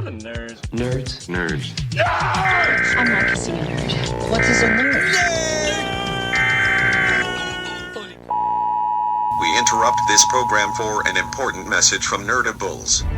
I'm a nerd. Nerds. Nerds. Nerds! I'm not kissing a nerd. What is a nerd? We interrupt this program for an important message from Nerdables.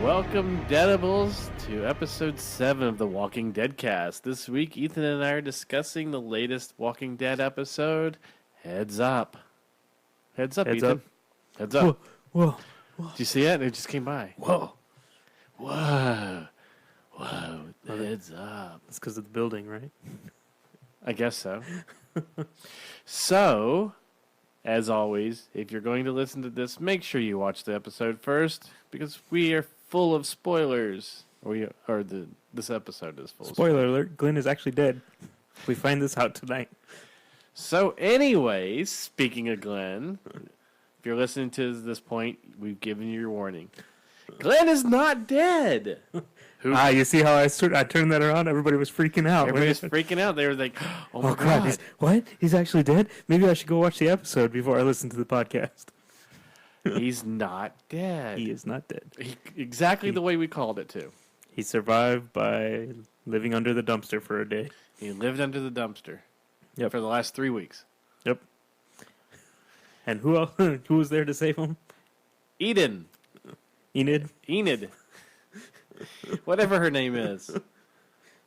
Welcome, Deadables, to episode 7 of the Walking Dead cast. This week, Ethan and I are discussing the latest Walking Dead episode, Heads Up. Heads up, Heads Ethan. up. Heads up. Whoa. Did you see it? It just came by. Whoa. Whoa. Heads up. That's because of the building, right? I guess so. So, as always, if you're going to listen to this, make sure you watch the episode first, because we are full of spoilers. This episode is full of spoilers. Spoiler alert, Glenn is actually dead. We find this out tonight. So anyways, speaking of Glenn, if you're listening to this point, we've given you your warning. Glenn is not dead. You see how I turned that around? Everybody was freaking out. Everybody was freaking out. They were like, oh my crap, God. What? He's actually dead? Maybe I should go watch the episode before I listen to the podcast. He's not dead. He is not dead. Exactly the way we called it, too. He survived by living under the dumpster for a day. He lived under the dumpster Yep. for the last 3 weeks. Yep. And who else? Who was there to save him? Enid. Whatever her name is.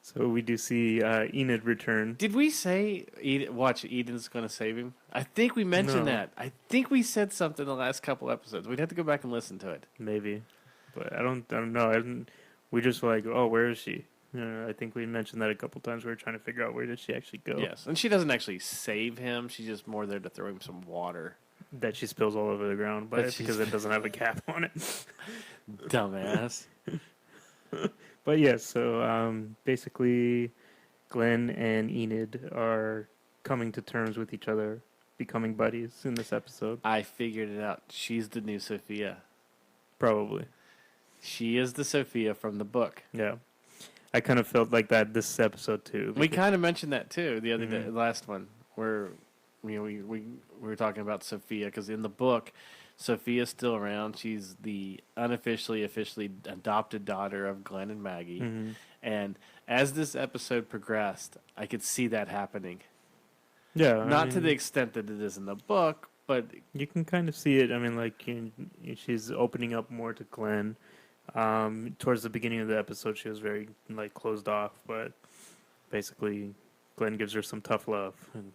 So we do see Enid return. Did we say Eden's going to save him? I think we mentioned that. I think we said something in the last couple episodes. We'd have to go back and listen to it. Maybe. But I don't know. We just were like, oh, where is she? I think we mentioned that a couple times. We were trying to figure out where did she actually go. Yes, and she doesn't actually save him. She's just more there to throw him some water. That she spills all over the ground, but because it doesn't have a cap on it. Dumbass. But yes, so basically Glenn and Enid are coming to terms with each other, becoming buddies in this episode. I figured it out. She's the new Sophia. Probably. She is the Sophia from the book. Yeah. I kind of felt like that this episode too. We kind of mentioned that too the other day, last one, where we were talking about Sophia, because in the book, Sophia's still around. She's the officially adopted daughter of Glenn and Maggie. Mm-hmm. And as this episode progressed, I could see that happening. Yeah. Not to the extent that it is in the book, but you can kind of see it. I mean, like, she's opening up more to Glenn. Towards the beginning of the episode, she was very, like, closed off, but basically Glenn gives her some tough love, and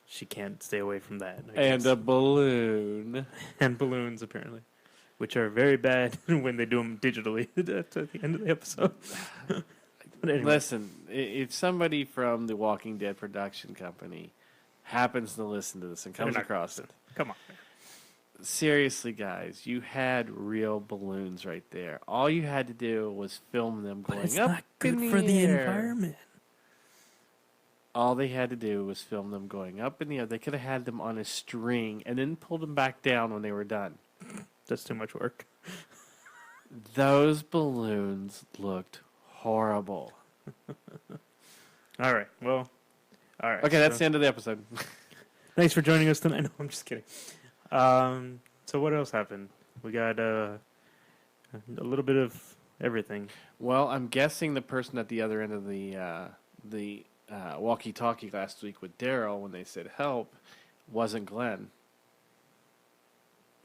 she can't stay away from that. And a balloon. And balloons, apparently, which are very bad when they do them digitally at the end of the episode. But anyway. Listen, if somebody from the Walking Dead production company happens to listen to this and comes across it, come on. Seriously, guys, you had real balloons right there. All you had to do was film them going up. It's not good in for the air. environment. All they had to do was film them going up in the air. They could have had them on a string and then pulled them back down when they were done. That's too much work. Those balloons looked horrible. All right. Well, all right. Okay, that's the end of the episode. Thanks for joining us tonight. No, I'm just kidding. So what else happened? We got a little bit of everything. Well, I'm guessing the person at the other end of the walkie-talkie last week with Daryl when they said help wasn't Glenn.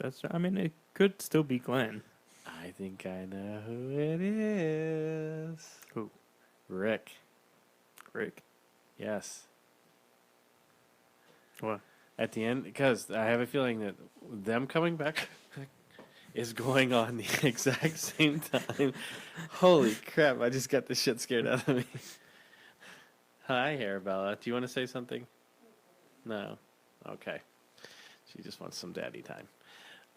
It could still be Glenn. I think I know who it is. Who? Rick. Rick? Yes. What? At the end, because I have a feeling that them coming back is going on the exact same time. Holy crap, I just got the shit scared out of me. Hi, Arabella. Do you want to say something? No? Okay. She just wants some daddy time.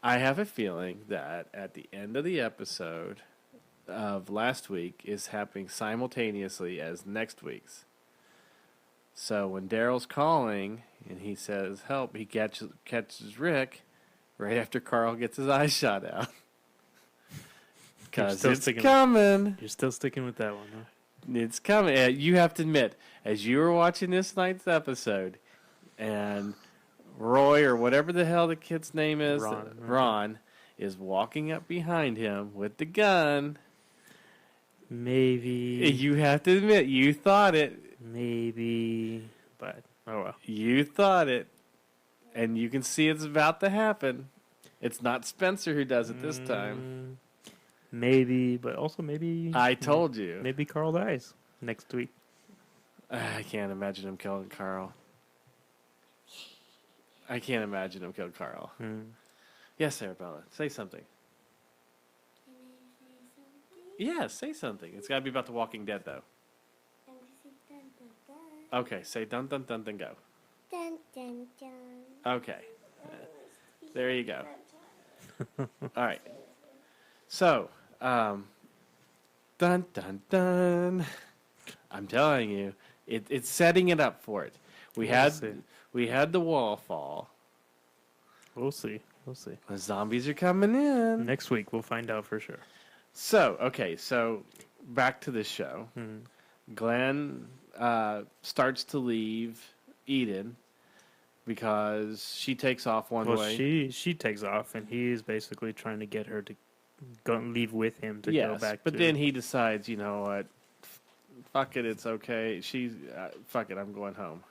I have a feeling that at the end of the episode of last week is happening simultaneously as next week's. So when Daryl's calling and he says help, he catches Rick right after Carl gets his eye shot out. Because it's coming. You're still sticking with that one, huh? It's coming. You have to admit, as you were watching this night's episode, and Roy or whatever the hell the kid's name is, Ron is walking up behind him with the gun. Maybe. You have to admit, you thought it. Maybe. But, oh well. You thought it. And you can see it's about to happen. It's not Spencer who does it this time. Maybe, but also maybe... I told you. Maybe Carl dies next week. I can't imagine him killing Carl. I can't imagine him killing Carl. Yes, Arabella. Say something. Yeah, say something. It's got to be about The Walking Dead, though. Okay, say dun dun dun dun go. Dun, dun, dun. Okay. There you go. All right. So, dun dun dun. I'm telling you, it's setting it up for it. We had the wall fall. We'll see. We'll see. The zombies are coming in. Next week, we'll find out for sure. So, okay, so back to the show. Glenn starts to leave Eden because she takes off one way. She takes off, and he's basically trying to get her to go and leave with him to go back. But then he decides, you know what? Fuck it, it's okay. Fuck it, I'm going home.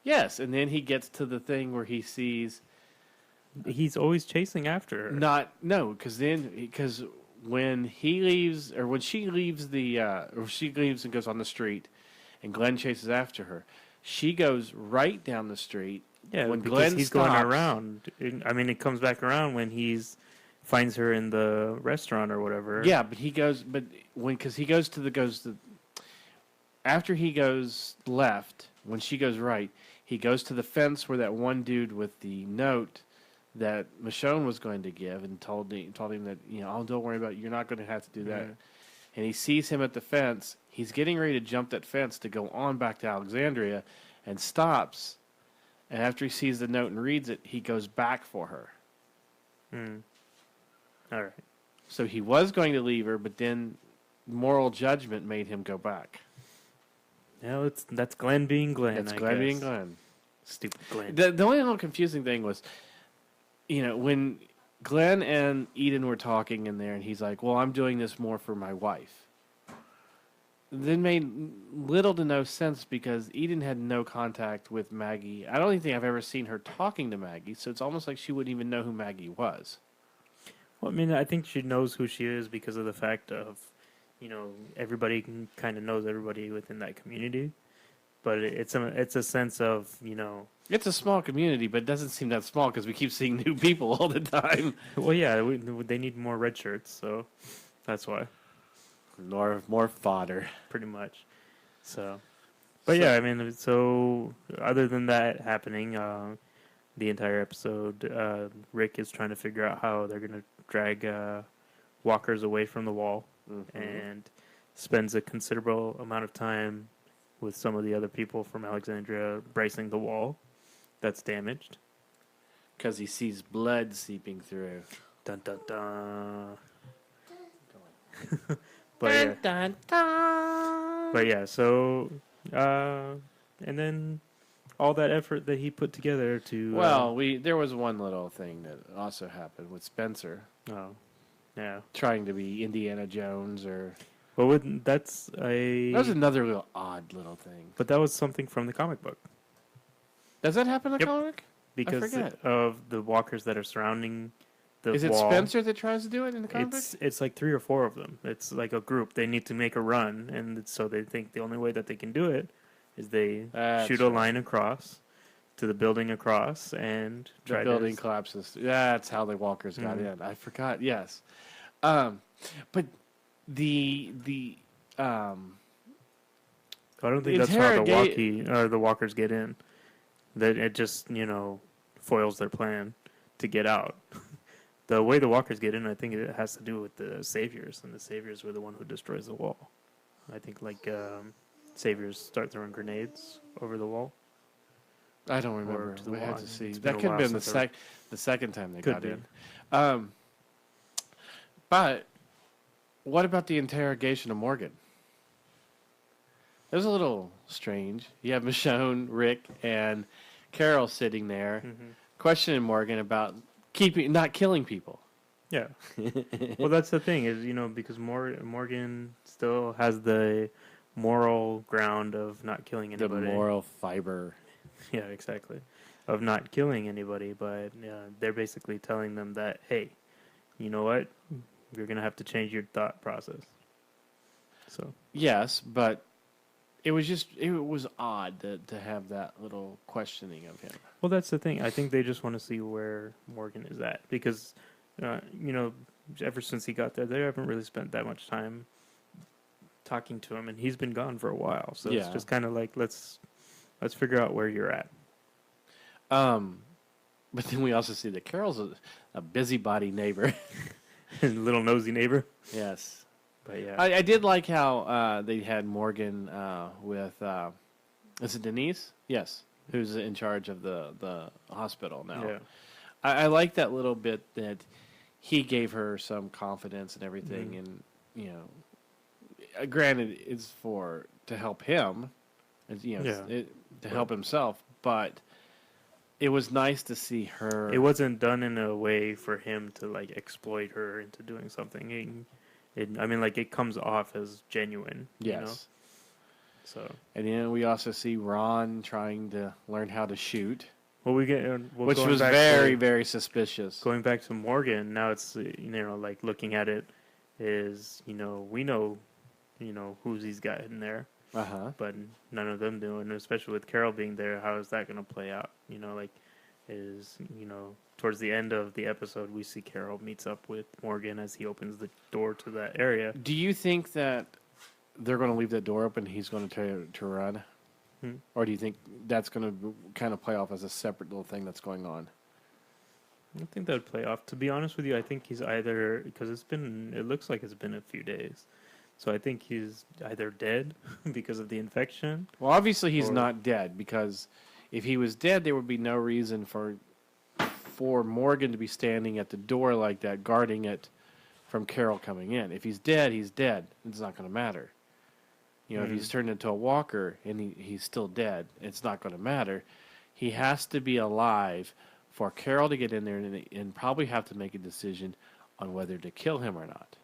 Yes, and then he gets to the thing where he sees. He's always chasing after her. Because when he leaves, or when she leaves or she leaves and goes on the street, and Glenn chases after her, she goes right down the street. Yeah, when because Glenn he's stops, going around. I mean, it comes back around when finds her in the restaurant or whatever. Yeah, but after he goes left, when she goes right, he goes to the fence where that one dude with the note that Michonne was going to give and told him that, you know, oh, don't worry about it. You're not going to have to do that. Yeah. And he sees him at the fence. He's getting ready to jump that fence to go on back to Alexandria and stops. And after he sees the note and reads it, he goes back for her. All right. So he was going to leave her, but then moral judgment made him go back. No, that's Glenn being Glenn. That's Glenn being Glenn. Stupid Glenn. The only little confusing thing was, you know, when Glenn and Eden were talking in there, and he's like, well, I'm doing this more for my wife. Then made little to no sense because Eden had no contact with Maggie. I don't even think I've ever seen her talking to Maggie, so it's almost like she wouldn't even know who Maggie was. Well, I mean, I think she knows who she is because of the fact of, you know, everybody kind of knows everybody within that community. But it's a sense of, you know... It's a small community, but it doesn't seem that small because we keep seeing new people all the time. Well, yeah, they need more red shirts, so that's why. More fodder. Pretty much. But yeah, I mean, so other than that happening, the entire episode, Rick is trying to figure out how they're going to drag walkers away from the wall, and spends a considerable amount of time with some of the other people from Alexandria bracing the wall that's damaged. Because he sees blood seeping through. Dun dun dun. Dun, dun, dun. But yeah, so and then all that effort that he put together to there was one little thing that also happened with Spencer. Oh, yeah, trying to be Indiana Jones or. Well, that was another little odd little thing. But that was something from the comic book. Does that happen in the comic? Because of the walkers that are surrounding the wall. Is it Spencer that tries to do it in the comic book? It's like 3 or 4 of them. It's like a group. They need to make a run, and so they think the only way that they can do it is they shoot a line across to the building across and try the building collapses. That's how the walkers got in. I forgot. Yes, but the I don't think that's how the walkers get in. That it just, you know, foils their plan to get out. The way the walkers get in, I think it has to do with the saviors, and the saviors were the one who destroys the wall. I think saviors start throwing grenades over the wall. I don't remember. We had to see. That That could have been the second time they got in. But what about the interrogation of Morgan? It was a little strange. You have Michonne, Rick, and Carol sitting there, questioning Morgan about not killing people. Yeah. Well, that's the thing is, because Morgan still has the moral ground of not killing The anybody. moral fiber. Yeah, exactly. Of not killing anybody, but they're basically telling them that, hey, you know what? You're going to have to change your thought process. So, Yes, but it was odd to have that little questioning of him. well, that's the thing. I think they just want to see where Morgan is at because, ever since he got there, they haven't really spent that much time talking to him, and he's been gone for a while. So it's Yeah. just kind of like let's figure out where you're at. But then we also see that Carol's a busybody neighbor. Little nosy neighbor. Yes. But yeah, I did like how they had Morgan with, is it Denise? Yes. Who's in charge of the hospital now. yeah, I like that little bit that he gave her some confidence and everything. And, granted, it's to help him, to help himself. But it was nice to see her. it wasn't done in a way for him to like exploit her into doing something. It comes off as genuine. Yes. So, And we also see Ron trying to learn how to shoot, well, which going was back very, to, very suspicious. going back to Morgan. Now it's like looking at it is we know who's he's got in there, but none of them do, and especially with Carol being there, how is that going to play out? Towards the end of the episode, we see Carol meets up with Morgan as he opens the door to that area. Do you think that they're going to leave that door open? He's going to try to run, or do you think that's going to kind of play off as a separate little thing that's going on? I think that would play off. To be honest with you, I think he's either because it looks like it's been a few days, so I think he's either dead because of the infection. Well, obviously he's Or- not dead, because if he was dead, there would be no reason for Morgan to be standing at the door like that, guarding it from Carol coming in. If he's dead, he's dead. It's not going to matter. If he's turned into a walker and he's still dead, it's not going to matter. He has to be alive for Carol to get in there and probably have to make a decision on whether to kill him or not.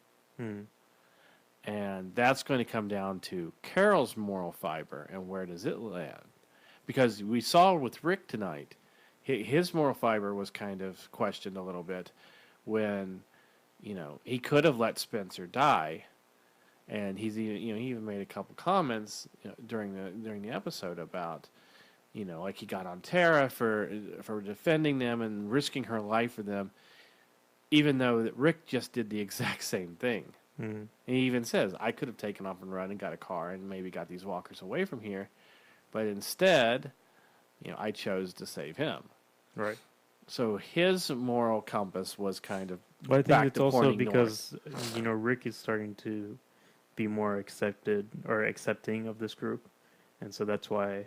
And that's going to come down to Carol's moral fiber and where does it land. Because we saw with Rick tonight, his moral fiber was kind of questioned a little bit when, he could have let Spencer die, and he even made a couple comments during the episode about, like he got on Tara for defending them and risking her life for them, even though that Rick just did the exact same thing. And he even says, I could have taken off and run and got a car and maybe got these walkers away from here, but instead, I chose to save him. Right. So his moral compass was kind of But I think back it's to also pointing because Rick is starting to be more accepting of this group, and so that's why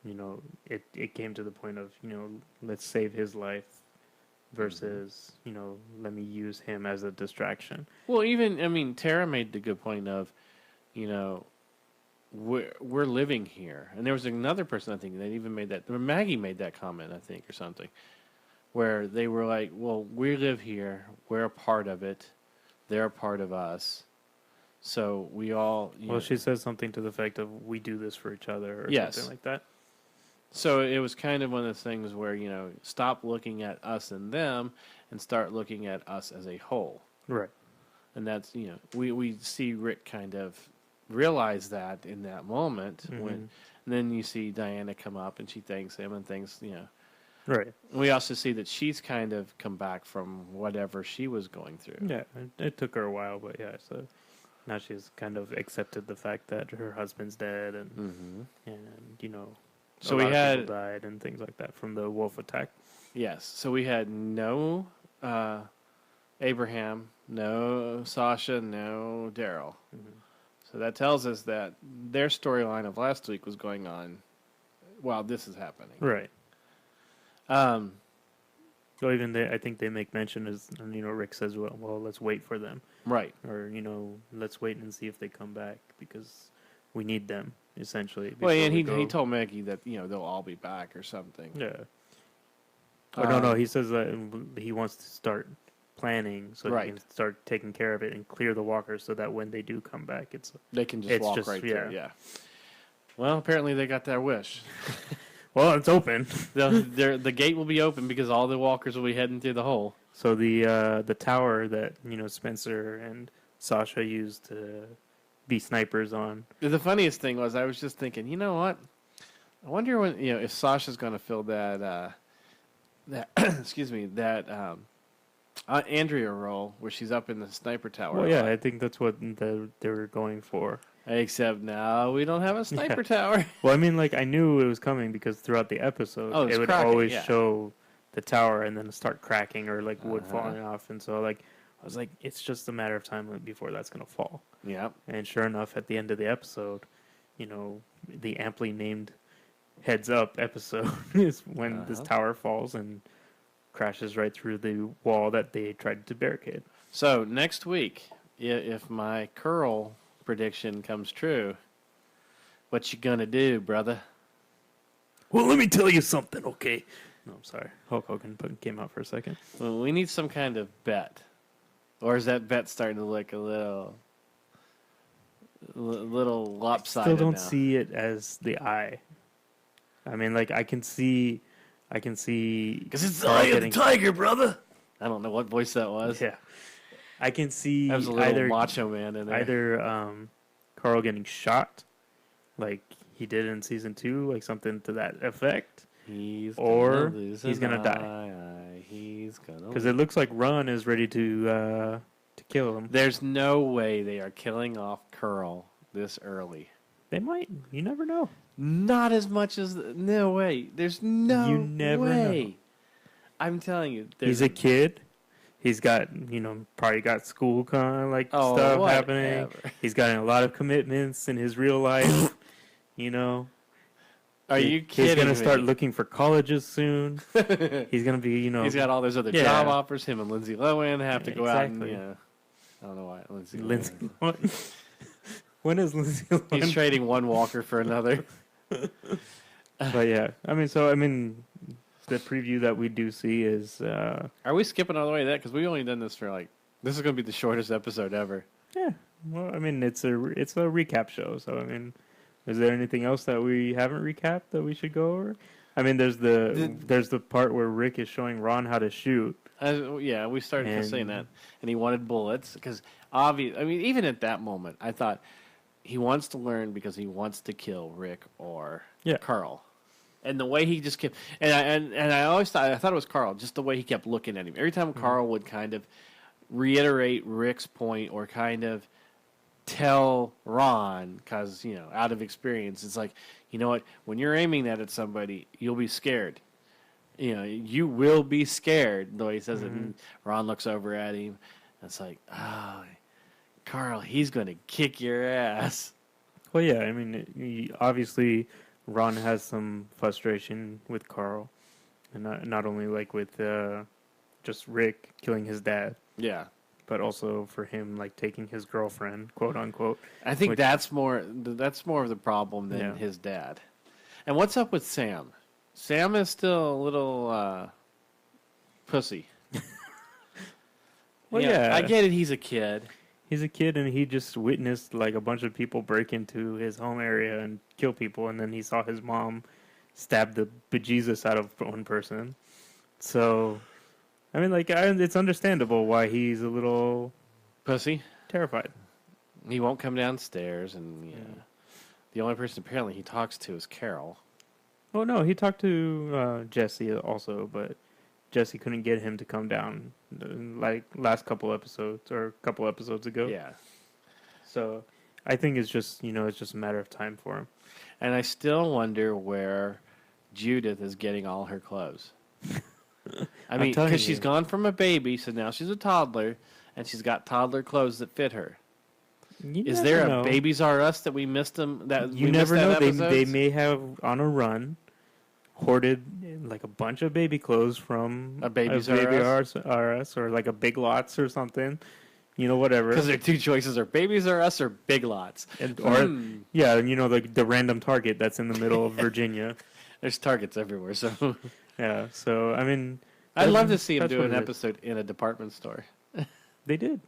it came to the point of let's save his life versus let me use him as a distraction. Well, even Tara made the good point of, we're living here, and there was another person I think that even made that. Maggie made that comment, I think, or something, where they were like, "Well, we live here. We're a part of it. They're a part of us. So we all." Well, she says something to the effect of "we do this for each other" or Yes. something like that. So it was kind of one of those things where stop looking at us and them, and start looking at us as a whole. Right. And that's we see Rick kind of realize that in that moment when, and then you see Diana come up and she thanks him and thanks Right. We also see that she's kind of come back from whatever she was going through. Yeah, it took her a while, but yeah, so now she's kind of accepted the fact that her husband's dead and So a we lot of had people died and things like that from the wolf attack. yes. So we had no Abraham, no Sasha, no Daryl. So that tells us that their storyline of last week was going on while this is happening. Right. Um, So even I think they make mention as Rick says, well, let's wait for them, right. or let's wait and see if they come back because we need them. essentially. Well, before and we he go. told Maggie that they'll all be back or something. Yeah. Oh, no. He says that he wants to start planning so he Right. can start taking care of it and clear the walkers so that when they do come back, They can just it's walk just- right yeah. through. Yeah. Well, apparently they got their wish. well, it's open. The gate will be open because all the walkers will be heading through the hole. So the tower that Spencer and Sasha used to be snipers on. The funniest thing was I was just thinking, you know what? I wonder when if Sasha's going to fill that excuse me, that Andrea role where she's up in the sniper tower. Well, yeah, I think that's what they were going for. Except now we don't have a sniper tower. Well, I mean, like, I knew it was coming because throughout the episode, Oh, it's it would cracking, always yeah. show the tower and then start cracking or, like, wood falling off. And so, like, I was like, it's just a matter of time before that's going to fall. Yeah. And sure enough, at the end of the episode, the amply named Heads Up episode is when this tower falls and crashes right through the wall that they tried to barricade. So next week, if my curl prediction comes true, what you gonna do, brother? Well, let me tell you something, okay? No, I'm sorry. Hulk Hogan came out for a second. Well, we need some kind of bet, or is that bet starting to look a little lopsided? Still don't now? see it as the eye. I mean, like, I can see. Because it's the Carl eye of the getting- tiger, brother. I don't know what voice that was. Yeah, I can see That was a little either macho man in there. either Carl getting shot, like he did in season 2, like something to that effect, He's or gonna lose he's an gonna die. eye. He's gonna. because it looks like Ron is ready to kill him. There's no way they are killing off Curl this early. They might. You never know. Not as much as no way. There's no You never way. know. I'm telling you, He's a kid. He's got, probably got school kind of Oh, stuff happening. whatever. He's got a lot of commitments in his real life. Are you kidding He's gonna me? start looking for colleges soon. He's gonna be, He's got all those other Yeah. job offers. Him and Lindsay Lohan have to go out and Exactly. I don't know why Lindsay. Lindsay. Lohan. When is Lindsay? He's trading one walker for another. But yeah, I mean, the preview that we do see is, Are we skipping all the way to that? Because we've only done this for this is going to be the shortest episode ever. yeah. Well, I mean, it's a recap show. So I mean, is there anything else that we haven't recapped that we should go over? I mean, there's the part where Rick is showing Ron how to shoot. Yeah, we started saying And- that, and he wanted bullets because obvious. I mean, even at that moment, I thought he wants to learn because he wants to kill Rick or Yeah. Carl, and the way he just kept and I always thought it was Carl, just the way he kept looking at him every time Carl would kind of reiterate Rick's point or kind of tell Ron because out of experience, it's like you know what, when you're aiming that at somebody, you'll be scared. You will be scared. The way he says it, and Ron looks over at him. And it's like, Carl, he's going to kick your ass. Well, yeah, I mean, obviously, Ron has some frustration with Carl, and not only like with just Rick killing his dad, Yeah, but also for him like taking his girlfriend, quote unquote. I think Which- that's more of the problem than Yeah. his dad. And what's up with Sam? Sam is still a little pussy. Well, yeah. I get it. He's a kid. He's a kid, and he just witnessed like a bunch of people break into his home area and kill people, and then he saw his mom stab the bejesus out of one person. So, I mean, like, it's understandable why he's a little Pussy. terrified. He won't come downstairs, and the only person apparently he talks to is Carol. Oh no, he talked to Jesse also, but Jesse couldn't get him to come down like last couple episodes or a couple episodes ago. Yeah. So I think it's just it's just a matter of time for him. And I still wonder where Judith is getting all her clothes. I mean, telling because she's you. gone from a baby, so now she's a toddler, and she's got toddler clothes that fit her. You Is never there a know. Babies R Us that we missed them? That You we never missed know. that They episodes? may have on a run hoarded like a bunch of baby clothes from A Babies Baby R Us? R Us or like a Big Lots or something. whatever. Because their two choices are Babies R Us or Big Lots. Yeah, the random Target that's in the middle of Virginia. There's Targets everywhere, so Yeah, so I mean, I'd love to see them that's do what an it is. episode in a department store, They did.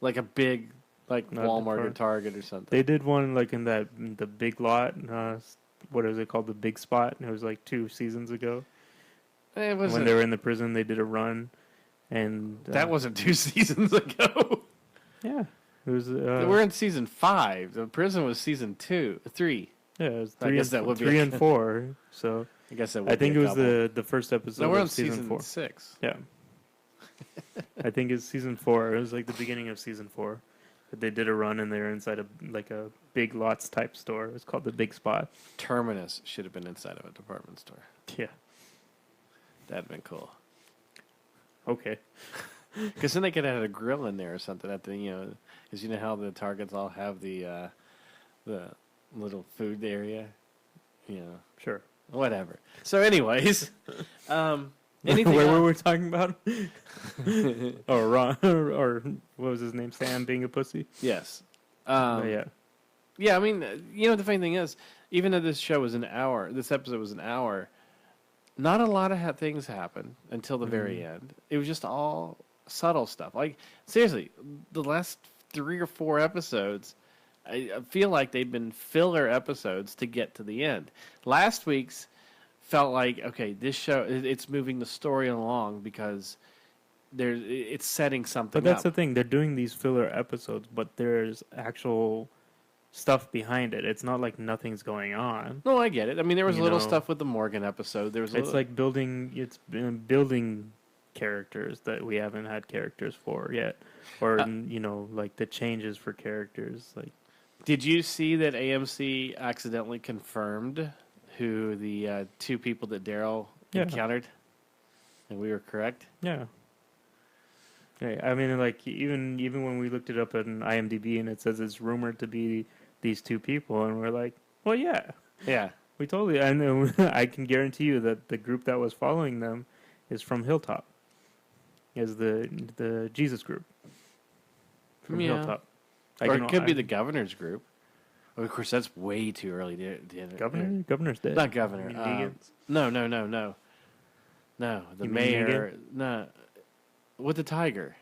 like a big, like Not Walmart or Depart- Target or something. They did one like in the Big Lot. What is it called? The Big Spot. And it was like 2 seasons ago It was when they were in the prison. They did a run, and that wasn't 2 seasons ago. yeah. It was. We're in season 5. The prison was season 3. Yeah, it was I 3 guess and, that would be 3 a- and 4. So I guess that would I think be it a was couple. the first episode No, we're on of season season 4. 6. Yeah. I think it's season 4. It was like the beginning of season 4. But they did a run and they were inside a Big Lots type store. It was called the Big Spot. Terminus should have been inside of a department store. Yeah. That'd been cool. Okay. Because then they could have had a grill in there or something at the, because you know how the Targets all have the little food area, Sure. whatever. So, anyways, anything Where else? were we talking about? Or Ron, or what was his name? Sam being a pussy. Yes. Yeah. Yeah, I mean, the funny thing is, even though this show was an hour, this episode was an hour, not a lot of things happened until the very end. It was just all subtle stuff. Like, seriously, the last 3 or 4 episodes, I feel like they've been filler episodes to get to the end. Last week's felt like, okay, this show, it's moving the story along because it's setting something But that's up. the thing. They're doing these filler episodes, but there's actual stuff behind it. It's not like nothing's going on. No, I get it. I mean, there was You little know, stuff with the Morgan episode. There was It's like building characters that we haven't had characters for yet, or like the changes for characters. Like, Did you see that AMC accidentally confirmed who the 2 people that Daryl Yeah. encountered? And we were correct? yeah. Yeah, I mean, like even when we looked it up on IMDb and it says it's rumored to be these 2 people, and we're like, well, yeah, Yeah. we totally. I know. I can guarantee you that the group that was following them is from Hilltop, is the Jesus group from Yeah. Hilltop. Or it could be the governor's group. Well, of course, that's way too early. governor. Governor's dead. Not governor. You mean Negan's? No. No, the You mean mayor. No. With the tiger.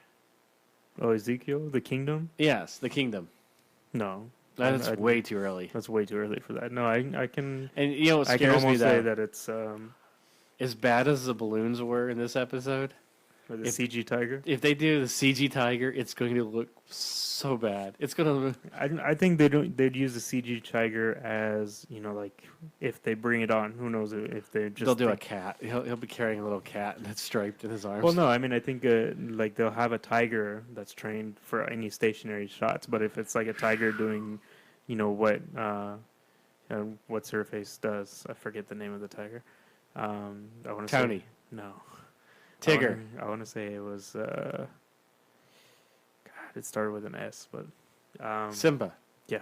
Oh, Ezekiel, the kingdom. Yes, the kingdom. No, That's I- way too early. That's way too early for that. No, I can. And what I can scares me almost say though, that it's as bad as the balloons were in this episode, for the If- CG tiger. if they do the CG tiger, it's going to look so bad. It's going to. I think they'd use the CG tiger as like if they bring it on. Who knows if they just They'll do a cat. He'll be carrying a little cat that's striped in his arms. Well, no, I mean I think like they'll have a tiger that's trained for any stationary shots. But if it's like a tiger doing, what's her face does, I forget the name of the tiger. I want to Tony. say no. Tigger. I want to say it was. God, it started with an S, but Simba. yeah.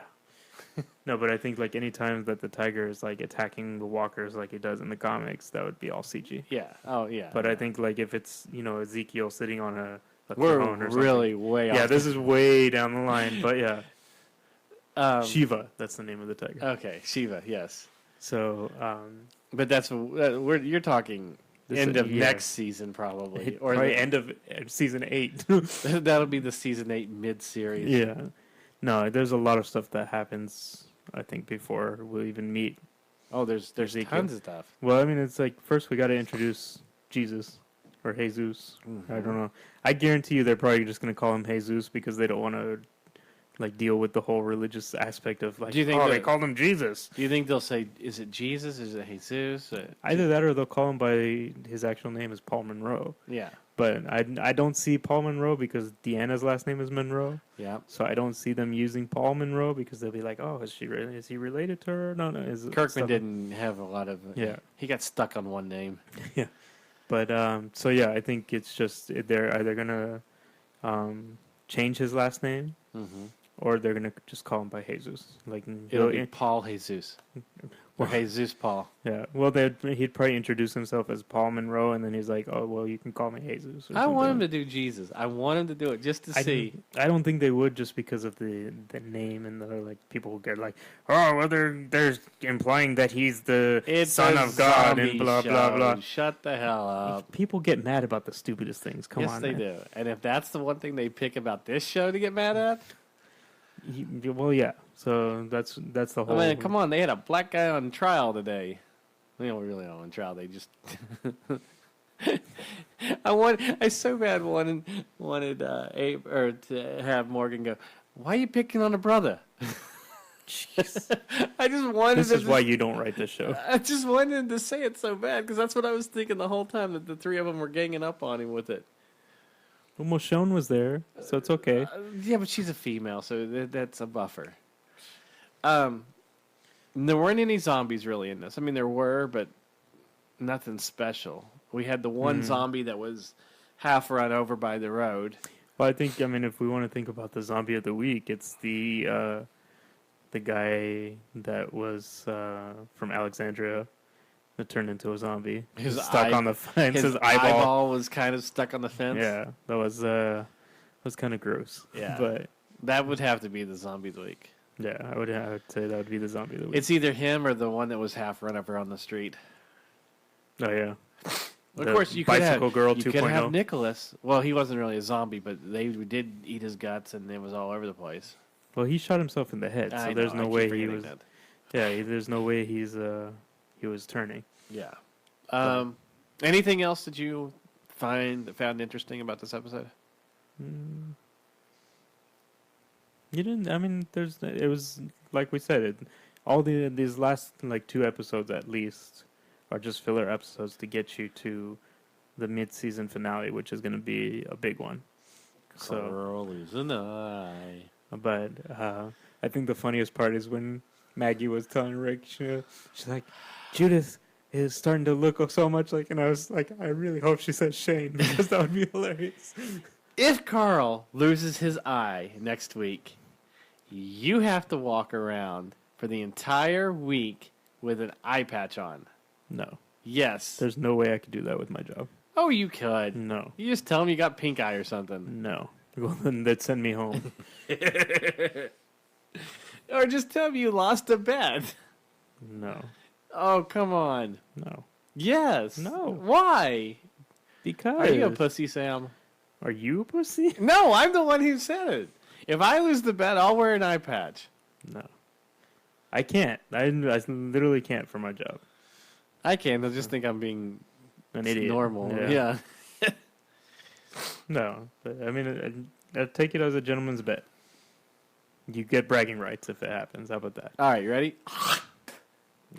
No, but I think like any time that the tiger is like attacking the walkers like it does in the comics, that would be all CG. Yeah. Oh, yeah. But I think like if it's Ezekiel sitting on a we're throne or something. really way off. Yeah, this is way down the line, but yeah, Shiva. that's the name of the tiger. Okay, Shiva. Yes, So but that's you're talking This- end of yeah. next season probably, or probably end of season 8. that'll be the season 8 mid series. Yeah. No, there's a lot of stuff that happens, I think, before we'll even meet. Oh, there's Ezekiel. tons of stuff. Well, I mean, it's like, first we got to introduce Jesus, or Jesus. Mm-hmm. I don't know. I guarantee you they're probably just going to call him Jesus because they don't want to, like, deal with the whole religious aspect of, like, Do you think they that- called him Jesus. Do you think they'll say, is it Jesus? Is it Jesus? Either that or they'll call him by his actual name is Paul Monroe. Yeah. But I don't see Paul Monroe because Deanna's last name is Monroe. Yeah. So I don't see them using Paul Monroe because they'll be like, oh, is he related to her? No. Kirkman didn't have a lot of. Yeah. He got stuck on one name. But so yeah, I think it's just they're either gonna change his last name, Mm-hmm. or they're gonna just call him by Jesus. Like It'll be Paul Jesus. Or Jesus Paul. yeah. Well, he'd probably introduce himself as Paul Monroe, and then he's like, "Oh, well, you can call me Jesus." Or I want him something. to do Jesus. I want him to do it just to see. I don't think they would, just because of the name and the like. People will get like, "Oh, well, they're implying that he's the It's son a of God," zombie and blah blah show. blah. Shut the hell up. People get mad about the stupidest things. Come Yes, on, they man. do. And if that's the one thing they pick about this show to get mad at, Well, yeah. So that's the whole. I mean, come on. They had a black guy on trial today. They don't really on trial. They just. I so bad wanted Abe or to have Morgan go. Why are you picking on a brother? I just wanted. This is why you don't write this show. I just wanted to say it so bad because that's what I was thinking the whole time, that the three of them were ganging up on him with it. Well, Michonne was there, so it's okay. Yeah, but she's a female, so that's a buffer. There weren't any zombies really in this. I mean, there were, but nothing special. We had the one zombie that was half run over by the road. Well, I think, if we want to think about the zombie of the week, it's the guy that was from Alexandria that turned into a zombie. His stuck on the fence. His eyeball was kind of stuck on the fence. Yeah, that was kind of gross. Yeah. But That would have to be the zombie of the week. yeah, I would say that would be the zombie of the week. It's either him or the one that was half run over on the street. Oh yeah. Of The course, you could have Bicycle Girl you could have 2.0. Nicholas. Well, he wasn't really a zombie, but they did eat his guts, and it was all over the place. Well, he shot himself in the head, so I there's know, no I way keep he forgetting was. that. Yeah, there's no way he was turning. Yeah. Anything else that you found interesting about this episode? You didn't. It was like we said. These last like 2 episodes at least are just filler episodes to get you to the mid-season finale, which is going to be a big one. So, Carl is an eye. but I think the funniest part is when Maggie was telling Rick, she's like, Judith is starting to look so much like, and I was like, I really hope she says Shane because that would be hilarious. If Carl loses his eye next week, you have to walk around for the entire week with an eye patch on. No, Yes. there's no way I could do that with my job. Oh, you could. No, You just tell him you got pink eye or something. no. Well, then they'd send me home. Or just tell him you lost a bet. No, Oh, come on. no. Yes. No. Why? Because Are you a pussy, Sam? Are you a pussy? No, I'm the one who said it. If I lose the bet, I'll wear an eye patch. No, I can't. I literally can't for my job. I can. They'll just think I'm being An idiot. normal. Yeah. Yeah. No, but I take it as a gentleman's bet. You get bragging rights if it happens. How about that? All right, you ready?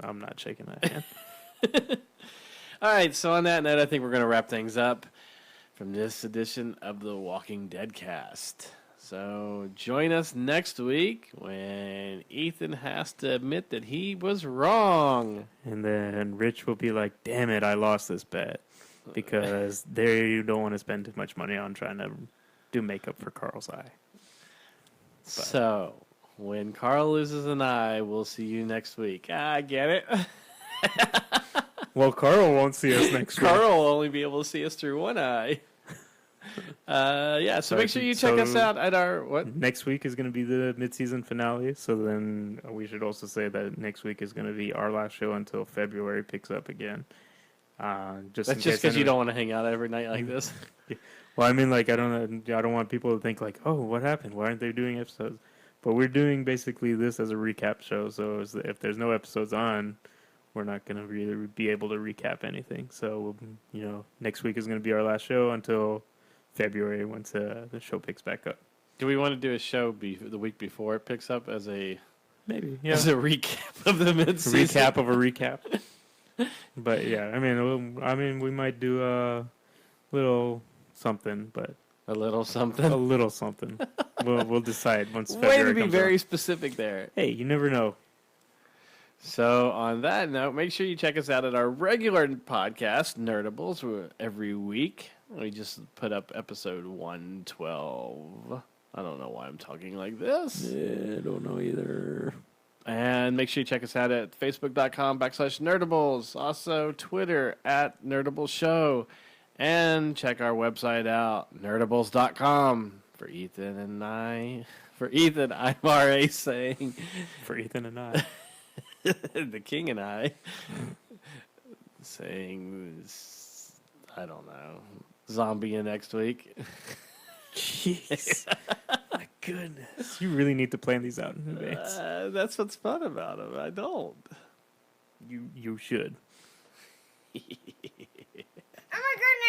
I'm not shaking that hand. All right, so on that note, I think we're going to wrap things up from this edition of the Walking Dead cast. So join us next week when Ethan has to admit that he was wrong. And then Rich will be like, damn it, I lost this bet. Because there you don't want to spend too much money on trying to do makeup for Carl's eye. So when Carl loses an eye, we'll see you next week. I get it. Well, Carl won't see us next week. Carl will only be able to see us through one eye. Yeah, so make sure you check us out at our what? Next week is going to be the mid-season finale, so then we should also say that next week is going to be our last show until February picks up again. That's just because you don't want to hang out every night like this. Well, I mean, like I don't want people to think like, oh, what happened? Why aren't they doing episodes? But we're doing basically this as a recap show. So if there's no episodes on, we're not going to really be able to recap anything. So next week is going to be our last show until February once the show picks back up. Do we want to do a show the week before it picks up as a As a recap of the mid-season? recap of a recap. But yeah, I mean, we might do a little something, but A little a something. little something. We'll decide once Way February to be comes very around. specific there. Hey, you never know. So on that note, make sure you check us out at our regular podcast, Nerdables, every week. We just put up episode 112. I don't know why I'm talking like this. Yeah, I don't know either. And make sure you check us out at facebook.com/nerdables. Also, Twitter at nerdableshow. And check our website out, nerdables.com. For Ethan and I. For Ethan, I'm R.A. saying. For Ethan and I. The king and I. Saying, I don't know. Zombie in next week. Jeez. My goodness. You really need to plan these out in advance. That's what's fun about them. I don't. You should. Oh my goodness.